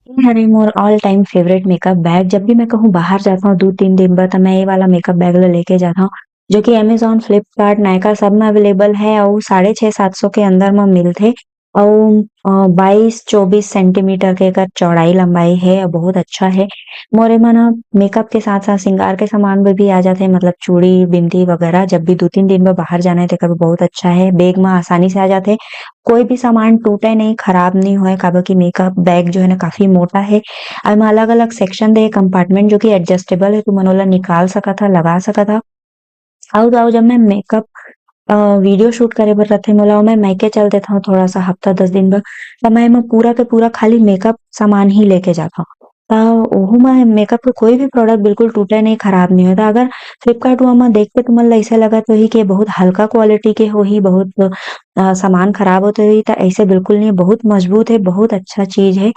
अरे मोर all time favourite makeup bag जब भी मैं कहूँ बाहर जाता हूँ 2-3 दिन बाद तो मैं ये वाला मेकअप बैग ला लेके जाता हूँ, जो कि अमेज़न, फ्लिपकार्ट, नायका सब में अवेलेबल है अउ 650-700 के अंदर म मिलथे अउ 22-24 सेंटीमीटर के एकर चौड़ाई-लंबाई है और बहुत अच्छा है। मोर एमा ना मेकअप के साथ-साथ श्रृंगार के सामान में भी आ जाथे मतलब चूड़ी, बिंदी वगैरह जब भी 2-3 दिन में बाहर जाना है तेकर बर बहुत अच्छा है। बैग में आसानी से आ जाथे, कोई भी सामान टूटे नहीं, खराब नहीं होए काबर की मेकअप बैग जो है ना काफ़ी मोटा है। अउ एमा अलग-अलग सेक्शन दे हे कंपार्टमेंट जो कि एडजस्टेबल है, तुमन ओला निकाल सकत ह, लगा सकत ह। अउ जब मैं मेकअप वीडियो शूट करे बर रथे मोला अउ मैं मायके चल देत हव थोड़ा-सा हफ्ता 10 दिन बर, त मैं एमा पूरा के पूरा खाली मेकअप सामान ही लेके जात हव। त ओहू में मेकअप के कोई भी प्रोडक्ट बिल्कुल टूटे नहीं, खराब नहीं होय। त अगर फ्लिपकार्ट वा म देख के तुमन ला अइसे लगत होही कि बहुत हल्का क्वालिटी के होही, बहुत सामान खराब होत होही त ऐसे बिल्कुल नहीं, बहुत मजबूत है, बहुत अच्छा चीज़ है।